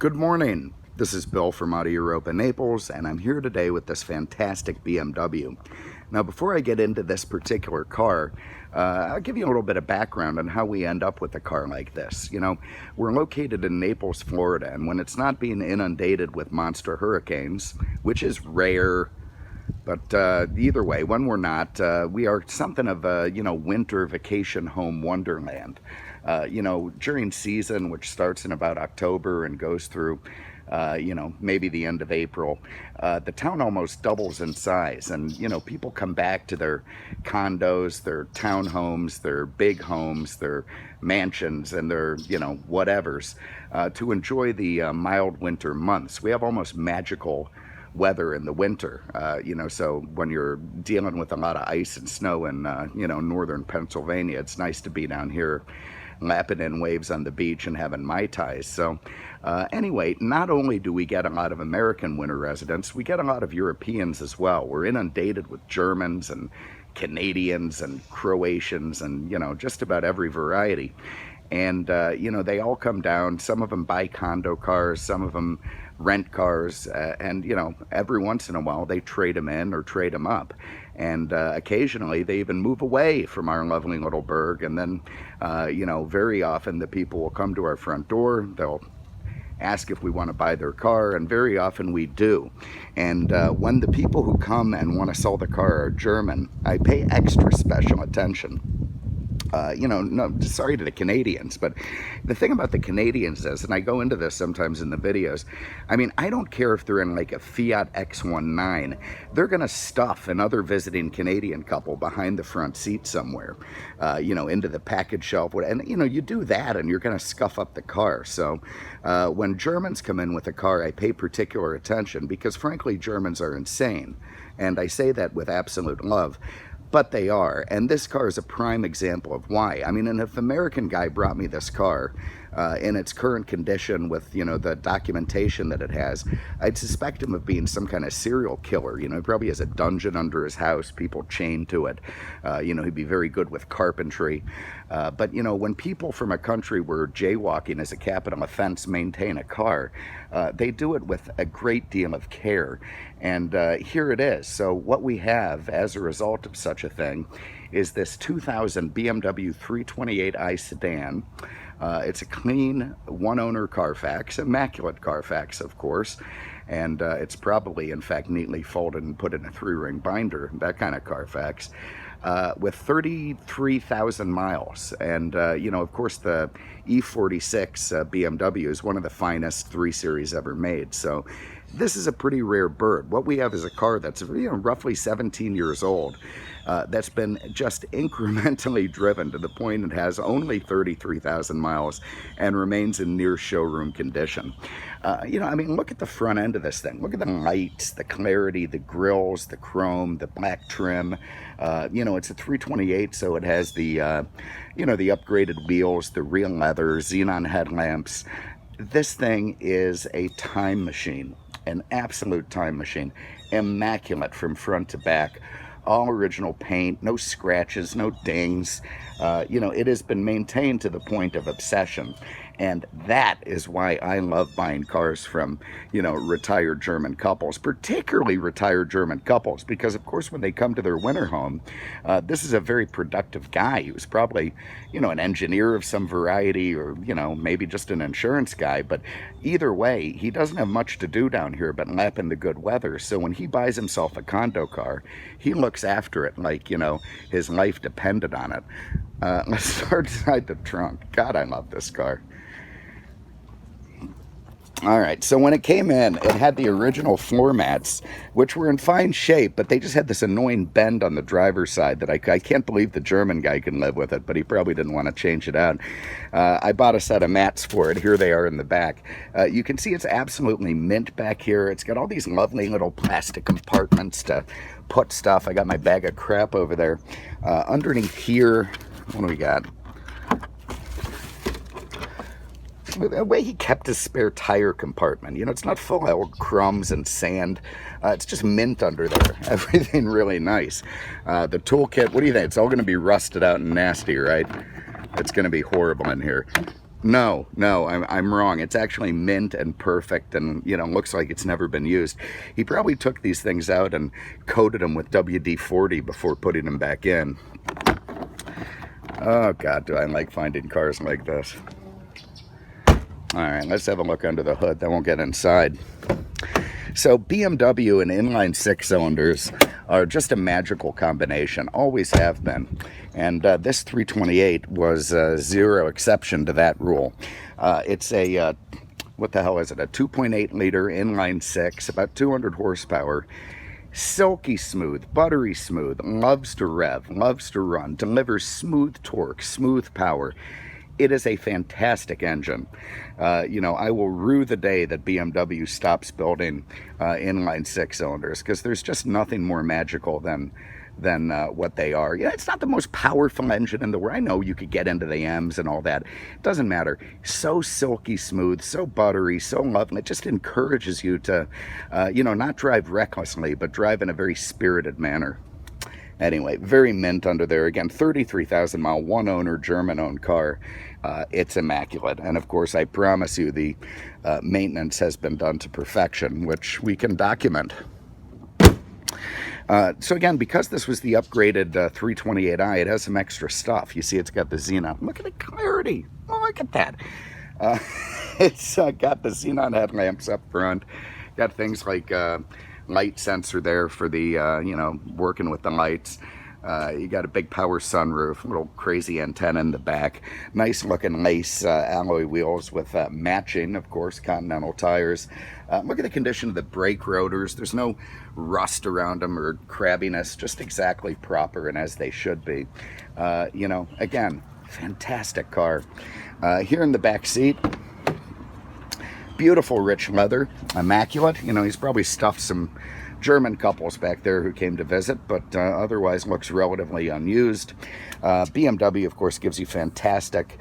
Good morning. This is Bill from Europa, Naples, and I'm here today with this fantastic BMW. Now, before I get into this particular car, I'll give you a little bit of background on how we end up with a car like this. You know, we're located in Naples, Florida, and when it's not being inundated with monster hurricanes, which is rare, but either way, when we're not, we are something of a, winter vacation home wonderland. During season, which starts in about October and goes through, maybe the end of April, the town almost doubles in size. And, people come back to their condos, their townhomes, their big homes, their mansions, and their, whatevers, to enjoy the mild winter months. We have almost magical weather in the winter, so when you're dealing with a lot of ice and snow in, northern Pennsylvania, it's nice to be down here lapping in waves on the beach and having Mai Tais. So anyway, not only do we get a lot of American winter residents, we get a lot of Europeans as well. We're inundated with Germans and Canadians and Croatians and, just about every variety. And, they all come down. Some of them buy condo cars, some of them rent cars, and, every once in a while they trade them in or trade them up. And occasionally they even move away from our lovely little burg. And then, very often the people will come to our front door. They'll ask if we want to buy their car, and very often we do. And when the people who come and want to sell the car are German, I pay extra special attention. No, sorry to the Canadians, but the thing about the Canadians is, and I go into this sometimes in the videos, I mean, I don't care if they're in like a Fiat X19, they're going to stuff another visiting Canadian couple behind the front seat somewhere, into the package shelf. And, you do that and you're going to scuff up the car. So when Germans come in with a car, I pay particular attention because, frankly, Germans are insane. And I say that with absolute love. But they are, and this car is a prime example of why. I mean, and if an American guy brought me this car in its current condition with, the documentation that it has, I'd suspect him of being some kind of serial killer. He probably has a dungeon under his house, people chained to it. He'd be very good with carpentry. But, when people from a country where jaywalking is a capital offense maintain a car, they do it with a great deal of care. And here it is. So what we have as a result of such a thing is this 2000 BMW 328i Sedan. It's a clean one-owner Carfax, immaculate Carfax, of course. And it's probably, in fact, neatly folded and put in a 3-ring binder, that kind of Carfax. With 33,000 miles. And, of course, the E46 BMW is one of the finest 3 Series ever made. So this is a pretty rare bird. What we have is a car that's, roughly 17 years old, that's been just incrementally driven to the point it has only 33,000 miles and remains in near showroom condition. Look at the front end of this thing. Look at the lights, the clarity, the grills, the chrome, the black trim. It's a 328, so it has the, the upgraded wheels, the real leather, xenon headlamps. This thing is a time machine, an absolute time machine, immaculate from front to back. All original paint, no scratches, no dings. It has been maintained to the point of obsession. And that is why I love buying cars from, retired German couples, particularly retired German couples, because, of course, when they come to their winter home, this is a very productive guy who's probably, an engineer of some variety or, maybe just an insurance guy. But either way, he doesn't have much to do down here but lap in the good weather. So when he buys himself a condo car, he looks after it like, his life depended on it. Let's start inside the trunk. God, I love this car. All right, so when it came in, it had the original floor mats, which were in fine shape, but they just had this annoying bend on the driver's side that I can't believe the German guy can live with it, but he probably didn't want to change it out. I bought a set of mats for it. Here they are in the back. You can see it's absolutely mint back here. It's got all these lovely little plastic compartments to put stuff. I got my bag of crap over there. Underneath here, what do we got? The way he kept his spare tire compartment, it's not full of crumbs and sand. It's just mint under there. Everything really nice. The toolkit, what do you think? It's all going to be rusted out and nasty, right? It's going to be horrible in here. No, no, I'm wrong. It's actually mint and perfect and, you know, looks like it's never been used. He probably took these things out and coated them with WD-40 before putting them back in. Oh, God, do I like finding cars like this. All right, let's have a look under the hood. Then we'll get inside. So BMW and inline six cylinders are just a magical combination, always have been. And this 328 was zero exception to that rule. It's a, what the hell is it, a 2.8 liter inline six, about 200 horsepower, silky smooth, buttery smooth, loves to rev, loves to run, delivers smooth torque, smooth power. It is a fantastic engine. You know, I will rue the day that BMW stops building inline six cylinders, because there's just nothing more magical than what they are. Yeah, it's not the most powerful engine in the world. I know you could get into the M's and all that. It doesn't matter. So silky smooth, so buttery, so lovely. It just encourages you to, you know, not drive recklessly, but drive in a very spirited manner. Anyway, very mint under there. Again, 33,000 mile, one owner, German owned car. It's immaculate. And of course, I promise you the maintenance has been done to perfection, which we can document. So again, because this was the upgraded 328i, it has some extra stuff. You see, it's got the xenon. Look at the clarity. Oh, look at that. It's got the xenon headlamps up front. Got things like light sensor there for the, you know, working with the lights. You got a big power sunroof, little crazy antenna in the back. Nice looking lace alloy wheels with matching, of course, Continental tires. Look at the condition of the brake rotors. There's no rust around them or crabbiness, just exactly proper and as they should be. You know, again, fantastic car. Here in the back seat, beautiful rich leather, immaculate. You know, he's probably stuffed some German couples back there who came to visit, but otherwise looks relatively unused. BMW, of course, gives you fantastic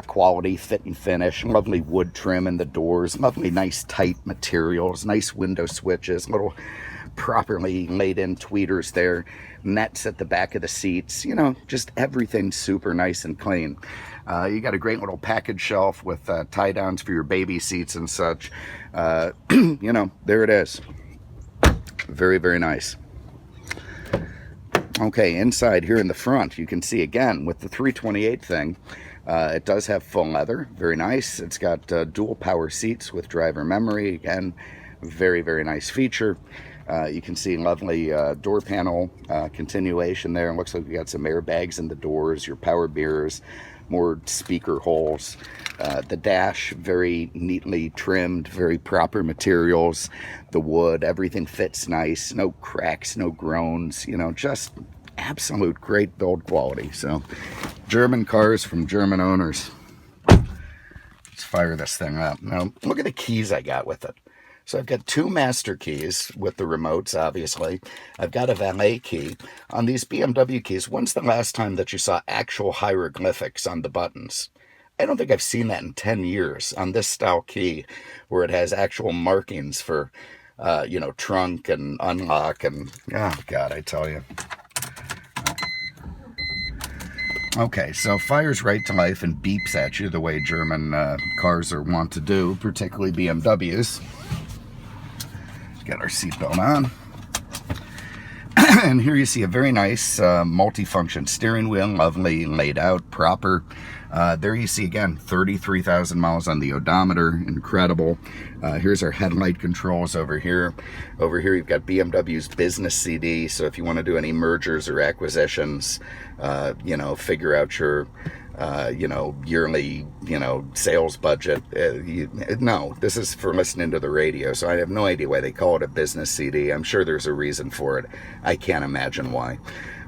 quality, fit and finish, lovely wood trim in the doors, lovely nice tight materials, nice window switches, little properly laid in tweeters there, nets at the back of the seats, you know, just everything super nice and clean. You got a great little package shelf with tie downs for your baby seats and such. You know, there it is. Very, very nice. Okay, inside here in the front, you can see again with the 328 thing, it does have full leather, very nice. It's got dual power seats with driver memory, again, very, very nice feature. You can see lovely door panel continuation there. It looks like we got some airbags in the doors, your power mirrors, more speaker holes. The dash, very neatly trimmed, very proper materials. The wood, everything fits nice, no cracks, no groans, you know, just absolute great build quality. So, German cars from German owners. Let's fire this thing up. Now, look at the keys I got with it. So I've got two master keys with the remotes, obviously. I've got a valet key. On these BMW keys, when's the last time that you saw actual hieroglyphics on the buttons? I don't think I've seen that in 10 years on this style key, where it has actual markings for, you know, trunk and unlock and, oh God, I tell you. Okay, so fires right to life and beeps at you the way German cars are wont to do, particularly BMWs. Get our seatbelt on. And here you see a very nice multifunction steering wheel, lovely laid out, proper. There you see again 33,000 miles on the odometer, incredible. Here's our headlight controls over here. Over here you've got BMW's business CD, so if you want to do any mergers or acquisitions, you know, figure out your you know, yearly, you know, sales budget. No, this is for listening to the radio, so I have no idea why they call it a business CD. I'm sure there's a reason for it. I can't imagine why.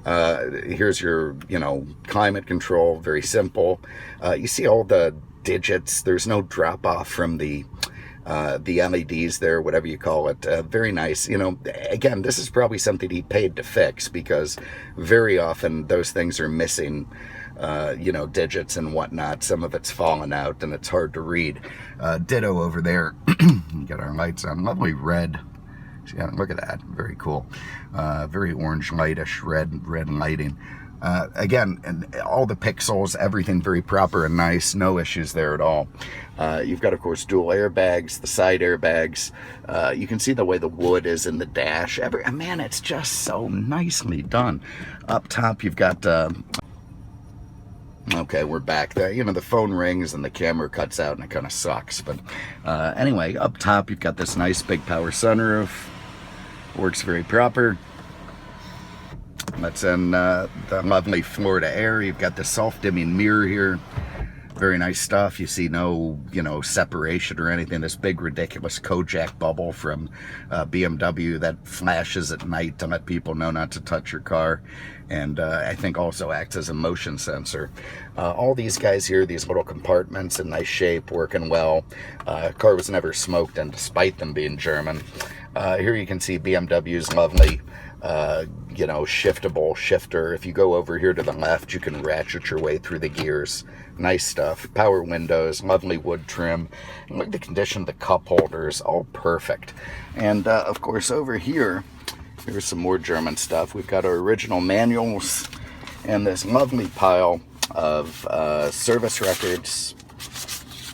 Here's your, you know, climate control, very simple. You see all the digits. There's no drop off from the LEDs there, whatever you call it. Very nice. You know, again, this is probably something he paid to fix, because very often those things are missing, you know, digits and whatnot. Some of it's fallen out and it's hard to read. Ditto over there. Get our lights on. Lovely red. Yeah, look at that. Very cool. Very orange lightish red lighting. Again, and all the pixels, everything very proper and nice, no issues there at all. You've got, of course, dual airbags, the side airbags. You can see the way the wood is in the dash. Man, it's just so nicely done. Up top, you've got... Okay, we're back there. You know, the phone rings and the camera cuts out and it kind of sucks. But anyway, up top, you've got this nice big power sunroof. Works very proper. That's in the lovely Florida air. You've got the self-dimming mirror here. Very nice stuff. You see no, separation or anything. This big, ridiculous Kojak bubble from BMW that flashes at night to let people know not to touch your car. And I think also acts as a motion sensor. All these guys here, these little compartments in nice shape, working well. Car was never smoked, and despite them being German. Here you can see BMW's lovely shiftable shifter. If you go over here to the left, you can ratchet your way through the gears. Nice stuff. Power windows, lovely wood trim. And look at the condition of the cup holders, all perfect. And of course over here, here's some more German stuff. We've got our original manuals and this lovely pile of service records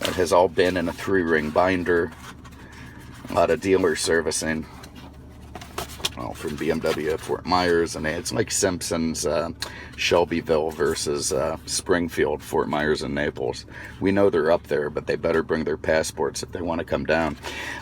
that has all been in a 3-ring binder. A lot of dealer servicing. Well, from BMW at Fort Myers, and it's like Simpsons, Shelbyville versus Springfield, Fort Myers, and Naples. We know they're up there, but they better bring their passports if they want to come down.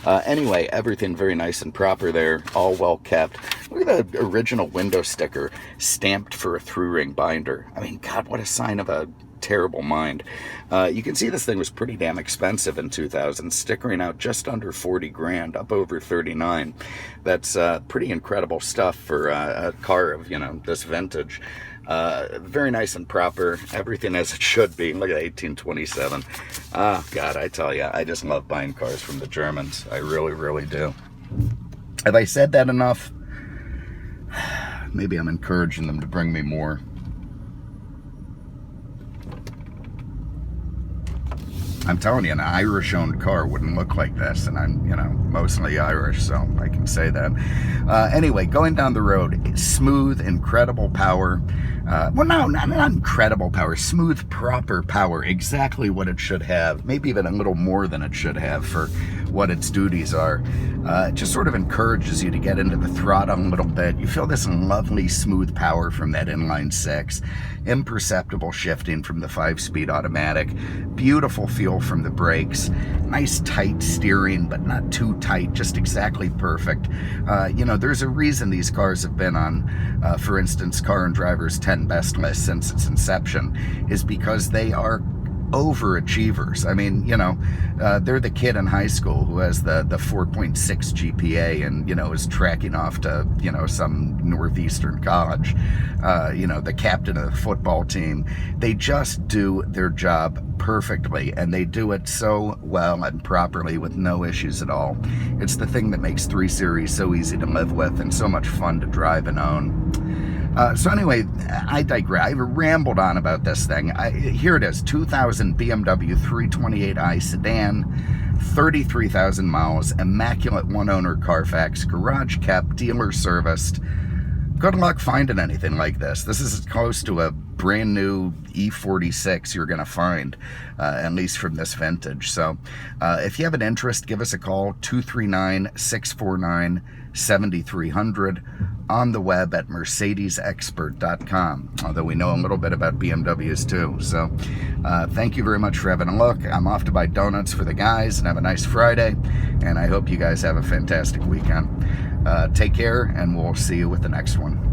Anyway, everything very nice and proper there, all well kept. Look at the original window sticker, stamped for a 3-ring binder. I mean, God, what a sign of a terrible mind. You can see this thing was pretty damn expensive in 2000, stickering out just under 40 grand, up over 39. That's pretty incredible stuff for a car of, this vintage. Very nice and proper, everything as it should be. Look at 1827. Ah, God, I tell you, I just love buying cars from the Germans. I really, really do. Have I said that enough? Maybe I'm encouraging them to bring me more. I'm telling you, an Irish-owned car wouldn't look like this, and I'm, mostly Irish, so I can say that. Anyway, going down the road, smooth, incredible power. Well, no, not incredible power, smooth, proper power, exactly what it should have, maybe even a little more than it should have for what its duties are. It just sort of encourages you to get into the throttle a little bit. You feel this lovely, smooth power from that inline 6, imperceptible shifting from the 5-speed automatic, beautiful feel from the brakes, nice tight steering, but not too tight, just exactly perfect. There's a reason these cars have been on, for instance, Car and Driver's 10 Best list since its inception, is because they are overachievers. I mean, they're the kid in high school who has the 4.6 GPA and, is tracking off to, some northeastern college, the captain of the football team. They just do their job perfectly, and they do it so well and properly with no issues at all. It's the thing that makes 3 Series so easy to live with and so much fun to drive and own. So anyway, I digress. I rambled on about this thing. Here it is, 2000 BMW 328i Sedan, 33,000 miles, immaculate one-owner Carfax, garage kept, dealer serviced. Good luck finding anything like this. This is as close to a brand new E46 you're going to find, at least from this vintage. So if you have an interest, give us a call, 239-649-7300, on the web at mercedesexpert.com, although we know a little bit about BMWs too. So thank you very much for having a look. I'm off to buy donuts for the guys and have a nice Friday, and I hope you guys have a fantastic weekend. Take care, and we'll see you with the next one.